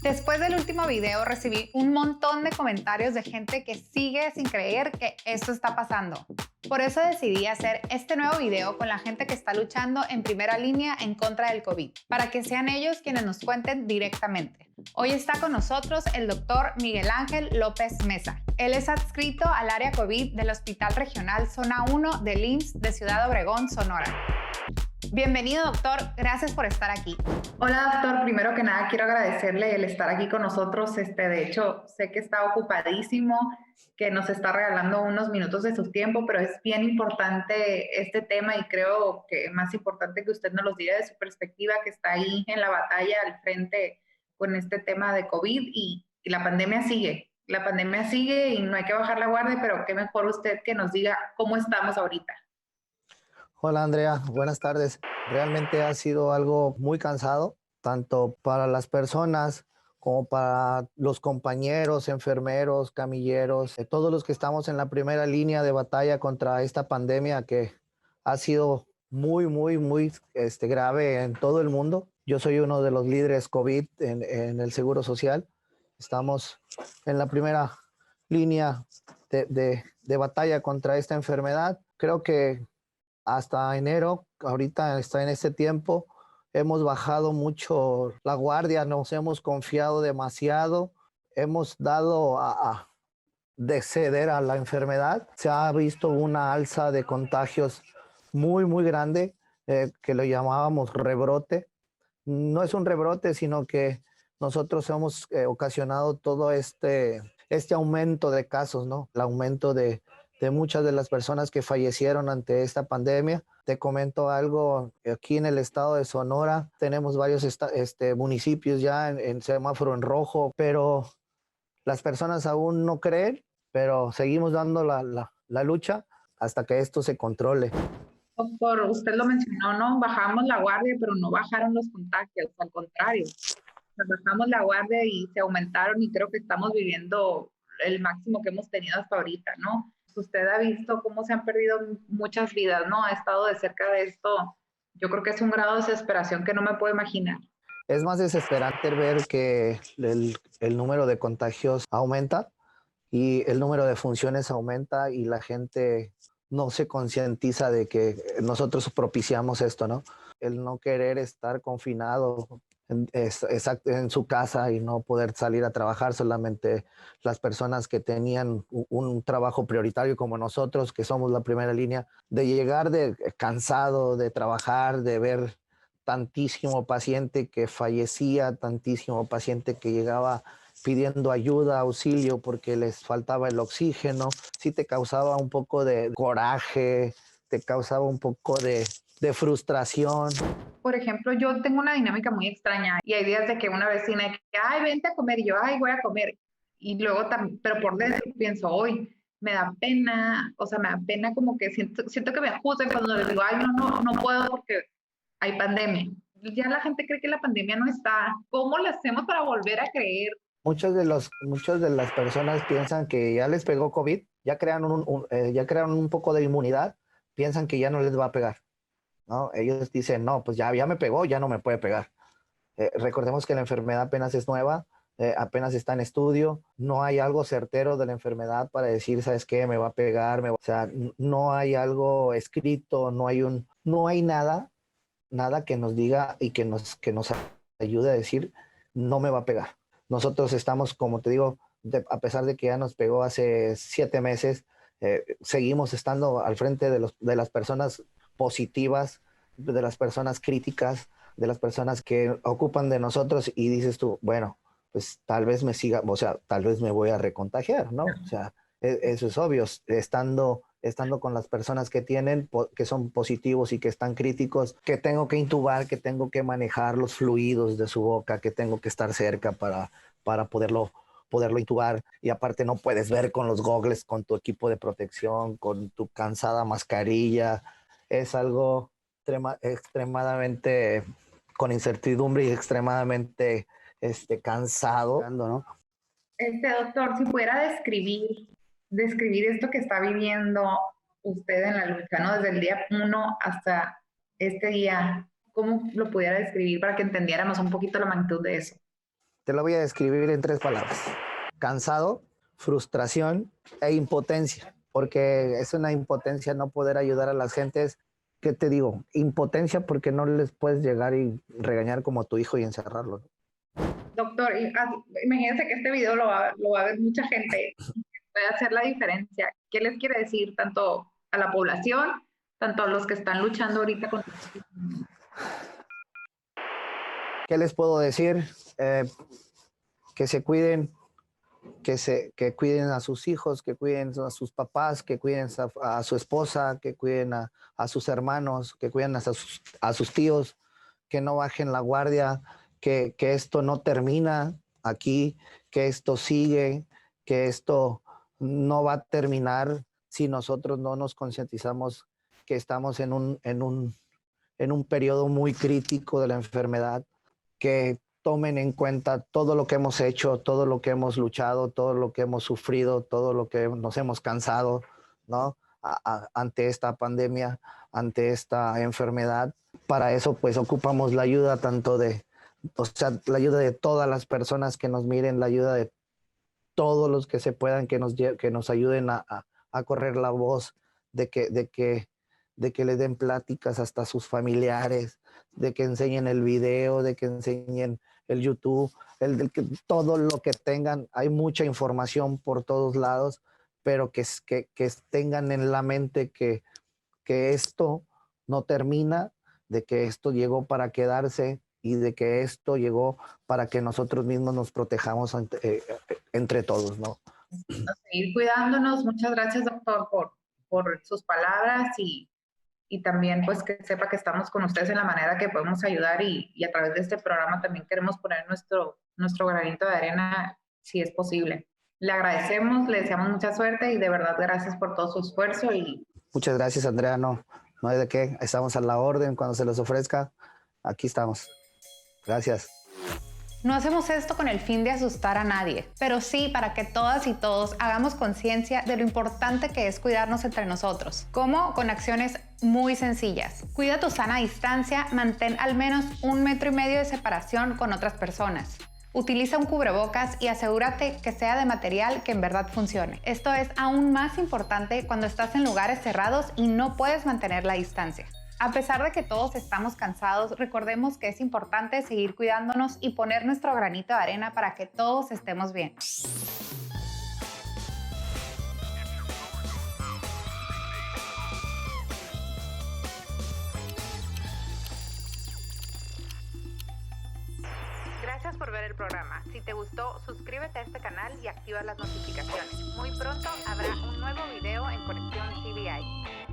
Después del último video recibí un montón de comentarios de gente que sigue sin creer que esto está pasando. Por eso decidí hacer este nuevo video con la gente que está luchando en primera línea en contra del COVID, para que sean ellos quienes nos cuenten directamente. Hoy está con nosotros el doctor Miguel Ángel López Mesa. Él es adscrito al área COVID del Hospital Regional Zona 1 del IMSS de Ciudad Obregón, Sonora. Bienvenido, doctor. Gracias por estar aquí. Hola, doctor. Primero que nada, quiero agradecerle el estar aquí con nosotros. De hecho, sé que está ocupadísimo, que nos está regalando unos minutos de su tiempo, pero es bien importante este tema y creo que más importante que usted nos los diga de su perspectiva, que está ahí en la batalla al frente con este tema de COVID y la pandemia sigue. La pandemia sigue y no hay que bajar la guardia, pero qué mejor usted que nos diga cómo estamos ahorita. Hola Andrea, buenas tardes. Realmente ha sido algo muy cansado, tanto para las personas como para los compañeros, enfermeros, camilleros, todos los que estamos en la primera línea de batalla contra esta pandemia que ha sido muy grave en todo el mundo. Yo soy uno de los líderes COVID en el Seguro Social. Estamos en la primera línea de batalla contra esta enfermedad. Creo que hasta enero, ahorita está en este tiempo, hemos bajado mucho la guardia, nos hemos confiado demasiado, hemos dado de ceder a la enfermedad. Se ha visto una alza de contagios muy grande, que lo llamábamos rebrote. No es un rebrote, sino que nosotros hemos ocasionado todo este aumento de casos, ¿no? El aumento de muchas de las personas que fallecieron ante esta pandemia. Te comento algo, aquí en el estado de Sonora tenemos varios municipios ya en semáforo en rojo, pero las personas aún no creen, pero seguimos dando la lucha hasta que esto se controle. Doctor, usted lo mencionó, ¿no? Bajamos la guardia, pero no bajaron los contagios, al contrario. Bajamos la guardia y se aumentaron y creo que estamos viviendo el máximo que hemos tenido hasta ahorita, ¿no? Usted ha visto cómo se han perdido muchas vidas, ¿no? Ha estado de cerca de esto. Yo creo que es un grado de desesperación que no me puedo imaginar. Es más desesperante ver que el número de contagios aumenta y el número de funciones aumenta y la gente no se concientiza de que nosotros propiciamos esto, ¿no? El no querer estar confinado en su casa y no poder salir a trabajar, solamente las personas que tenían un trabajo prioritario como nosotros, que somos la primera línea, de llegar cansado de trabajar, de ver tantísimo paciente que fallecía, tantísimo paciente que llegaba pidiendo ayuda, auxilio, porque les faltaba el oxígeno. Sí te causaba un poco de coraje, te causaba un poco de frustración. Por ejemplo, yo tengo una dinámica muy extraña y hay días de que una vecina que, ay, vente a comer, y yo, ay, voy a comer. Y luego también, pero por dentro pienso, hoy me da pena, o sea, me da pena como que siento que me juzgan cuando les digo, ay, no puedo porque hay pandemia. Ya la gente cree que la pandemia no está. ¿Cómo lo hacemos para volver a creer? Muchas de las personas piensan que ya les pegó COVID, ya ya crearon un poco de inmunidad, piensan que ya no les va a pegar, ¿no? Ellos dicen, no, pues ya me pegó, ya no me puede pegar. Recordemos que la enfermedad apenas es nueva, apenas está en estudio, no hay algo certero de la enfermedad para decir, ¿sabes qué? Me va a pegar, o sea, no hay algo escrito, no hay nada que nos diga y que nos ayude a decir, no me va a pegar. Nosotros estamos, como te digo, a pesar de que ya nos pegó hace 7 meses, seguimos estando al frente de las personas positivas, de las personas críticas, de las personas que ocupan de nosotros y dices tú, bueno, pues tal vez me siga, o sea, tal vez me voy a recontagiar, ¿no? O sea, eso es obvio, estando con las personas que que son positivos y que están críticos, que tengo que intubar, que tengo que manejar los fluidos de su boca, que tengo que estar cerca para poderlo intubar, y aparte no puedes ver con los gogles, con tu equipo de protección, con tu cansada mascarilla. Es algo extremadamente con incertidumbre y extremadamente cansado, ¿no? Doctor, si pudiera describir esto que está viviendo usted en la lucha, ¿no? Desde el día 1 hasta este día, ¿cómo lo pudiera describir para que entendiéramos un poquito la magnitud de eso? Te lo voy a describir en 3 palabras. Cansado, frustración e impotencia, porque es una impotencia no poder ayudar a las gentes. ¿Qué te digo? Impotencia porque no les puedes llegar y regañar como a tu hijo y encerrarlo. Doctor, imagínense que este video lo va a ver mucha gente, puede hacer la diferencia. ¿Qué les quiere decir tanto a la población, tanto a los que están luchando ahorita contra el virus? ¿Qué les puedo decir? Que se cuiden, que cuiden a sus hijos, que cuiden a sus papás, que cuiden a su esposa, que cuiden a sus hermanos, que cuiden a sus tíos, que no bajen la guardia, que esto no termina aquí, que esto sigue, que esto no va a terminar si nosotros no nos concientizamos que estamos en un periodo muy crítico de la enfermedad, que tomen en cuenta todo lo que hemos hecho, todo lo que hemos luchado, todo lo que hemos sufrido, todo lo que nos hemos cansado, ¿no? Ante esta pandemia, ante esta enfermedad. Para eso, pues, ocupamos la ayuda la ayuda de todas las personas que nos miren, la ayuda de todos los que se puedan, que nos ayuden a correr la voz, de que le den pláticas hasta a sus familiares, de que enseñen el video, de que enseñen el YouTube, todo lo que tengan. Hay mucha información por todos lados, pero que tengan en la mente que esto no termina, de que esto llegó para quedarse y de que esto llegó para que nosotros mismos nos protejamos entre todos, ¿no? A seguir cuidándonos. Muchas gracias, doctor, por sus palabras y también pues que sepa que estamos con ustedes en la manera que podemos ayudar y a través de este programa también queremos poner nuestro granito de arena si es posible. Le agradecemos, le deseamos mucha suerte y de verdad gracias por todo su esfuerzo. Muchas gracias, Andrea. No hay de qué. Estamos a la orden cuando se les ofrezca. Aquí estamos. Gracias. No hacemos esto con el fin de asustar a nadie, pero sí para que todas y todos hagamos conciencia de lo importante que es cuidarnos entre nosotros. ¿Cómo? Con acciones muy sencillas. Cuida tu sana distancia, mantén al menos 1,5 metros de separación con otras personas. Utiliza un cubrebocas y asegúrate que sea de material que en verdad funcione. Esto es aún más importante cuando estás en lugares cerrados y no puedes mantener la distancia. A pesar de que todos estamos cansados, recordemos que es importante seguir cuidándonos y poner nuestro granito de arena para que todos estemos bien. Gracias por ver el programa. Si te gustó, suscríbete a este canal y activa las notificaciones. Muy pronto habrá un nuevo video en Conexión CBI.